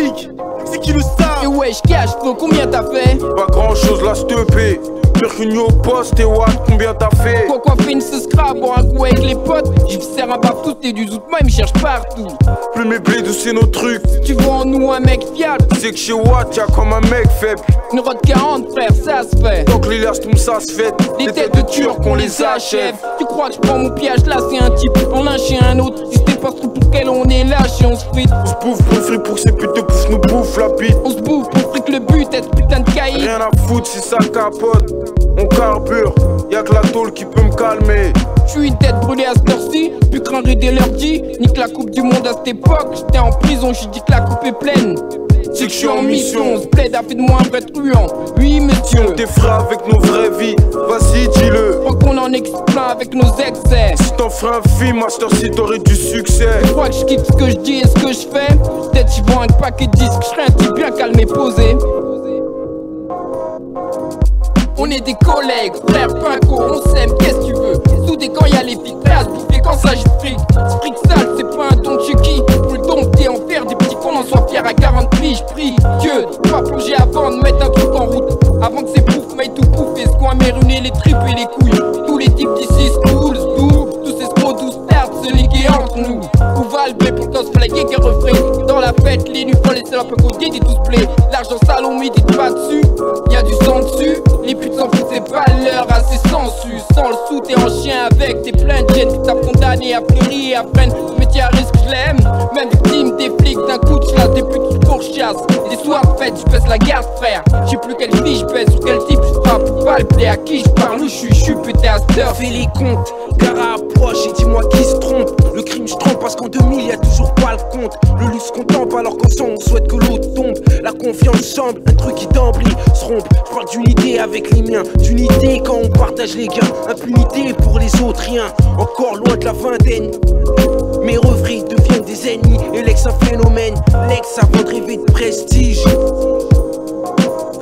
fric, c'est qui le savent. Et wesh, cash flow, combien t'as fait? Pas grand chose là, s'te pire qu'une au poste et what, combien t'as fait? Quoi fait une scrap pour un coup avec les potes? J'y sers un baf tous et du zout, moi ils me cherchent partout. Plus mes blés d'où c'est nos trucs. Tu vois en nous un mec fiable. C'est que chez Watt y'a comme un mec faible. Une rod 40 frère, ça se fait. Donc les tout ça se fait. Les têtes de Turcs on les achève. Tu crois que je prends mon piège là, c'est un type en lynche et un autre. Si c'était pas trop pour quel on est lâché, on se frite. On se bouffe pour le fric pour que ces putes de pouf nous bouffent la bite. On se bouffe pour fric le but, être putain de caïd. Rien à foutre si ça capote. On carbure, y'a que la tôle qui peut me calmer. J'suis une tête brûlée à cette heure-ci, plus qu'un rudé leur dit. Nique la coupe du monde à cette époque. J'étais en prison, j'ai dit que la coupe est pleine. C'est que j'suis en mission, on se plaide, a fait de moi un vrai truand. Oui monsieur, on t'es frères avec nos vraies vies, vas-y dis-le. Crois qu'on en explique plein avec nos excès. Si t'en ferais un film, master si t'aurais du succès. Je crois que je quitte ce que je dis et ce que je fais. Peut-être j'y vends un paquet de disques, j'serais un type bien calme et posé. On est des collègues, frères, pinko, on s'aime, qu'est-ce que tu veux? Soudé quand y'a les filles classes, bouffé quand ça j'y fric. Fric sale, c'est pas un don de Chucky. Faut le dompter en faire des petits qu'on en soit fiers à 40 piges. Prie Dieu, pas plonger avant de mettre un truc en route. Avant que c'est pouf, mais tout pouf, et ce qu'on a méruné les tripes et les couilles. Tous les types d'ici, schools, tous ces scros, tous stars, se liguer entre nous. Où va le blé pour se flaguer qu'un refrain? Dans la fête, les nuits folles, les salopes côté, dit tous play. L'argent sale, on médite pas dessus, y'a du sang dessus. Les putes s'en foutent, c'est pas l'heure, assez sensu. Sans le sou, t'es en chien avec tes plein de gènes. T'as condamné à fleurir et à peine. Ce métier à risque, je l'aime. Même victime des flics, d'un coup de chasse, des putes pourchassent. Les soirs fêtes, j'pèse la garde, frère. J'sais plus quelle fille j'pèse, sur quel type j'frappe. Pas le blé à qui j'parle, où j'suis pété à cette heure. Fais les comptes, Gara approche et dis-moi qui se trompe. Le crime je trompe parce qu'en 2000 y'a toujours pas le compte. Le luxe contemple alors qu'ensemble on souhaite que l'autre tombe. La confiance semble un truc qui d'emblée se rompt. Je parle d'unité avec les miens, d'unité quand on partage les gains. Impunité pour les autres, rien, encore loin de la vingtaine. Mes refrains deviennent des ennemis et l'ex un phénomène. L'ex avant de rêver de prestige,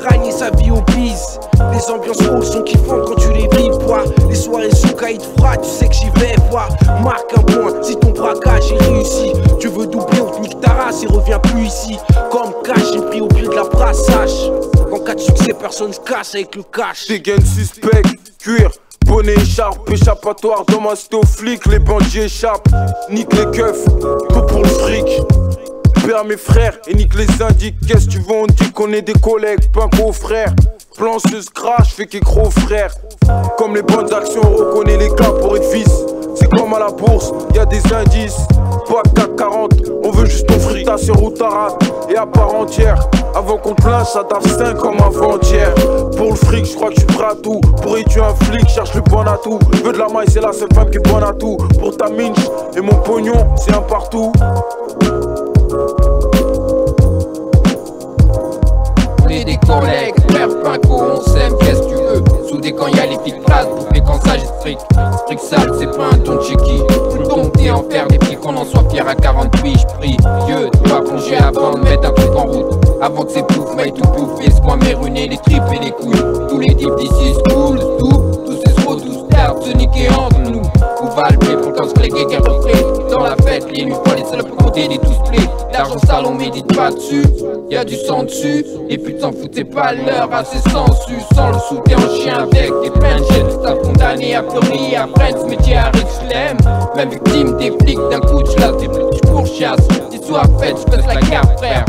rallier sa vie au bise. Les ambiances hauts sont kiffantes quand tu les vis, bois. Les soirées sous caïd froid, tu sais que j'y vais voir. Marque un point si ton braquage est réussi. Tu veux doubler, on te nique ta race et reviens plus ici. Comme cash, j'ai pris au pied de la brassage. En cas de succès, personne se casse avec le cash. Dégaine suspect, cuir, bonnet, écharpe, échappatoire. Dans ma sto flic, les bandits échappent. Nique les keufs, tout pour le fric. Père mes frères et nique les indiques. Qu'est-ce que tu veux, on dit qu'on est des collègues, pas gros frères. Plan se crash, fait qu'il gros frère. Comme les bandes d'action, on reconnaît les gars pour être vice. C'est comme à la bourse, y'a des indices. Pas CAC 40, on veut juste ton fric. T'as sur Routarat et à part entière. Avant qu'on te lâche, ça tape 5 comme avant-hier. Pour le fric, je crois que je suis prêt à tout. Pour y tuer un flic, cherche le bon atout. Veux de la maille, c'est la seule femme qui est bonne à tout. Pour ta minche et mon pognon, c'est un partout. On est des collègues, frères, pinko, on s'aime, qu'est-ce que tu veux? Soudé quand y'a les filles places, bouffé quand ça j'ai strict. Strict sale, c'est pas un ton de Chucky. Faut le dompter en faire des prix qu'on en soit fiers à 40 piges. Prie Dieu, tu vas plonger avant de mettre un truc en route. Avant que c'est pouf, mais tout pouf, et ce qu'on a méruné les tripes et les couilles. Tous les types d'ici, schools, tous ces scros, tous stars, se niquer entre nous. Où va le blé pour quand se fléguer qu'un refrain? Dans la fête, les nuits folles, les salopes côté, des tous play. L'argent sale, on médite pas dessus, y'a du sang dessus. Les putes s'en foutent, c'est pas l'heure, assez sensu. Sans le sou, t'es en chien avec des plein de jeunes. T'as condamné à pleurer, à prendre ce métier à risque, je l'aime. Même victime des flics, d'un coup de chasse, des plus pourchasse. Des soirs fêtes, j'pèse la carte, frère.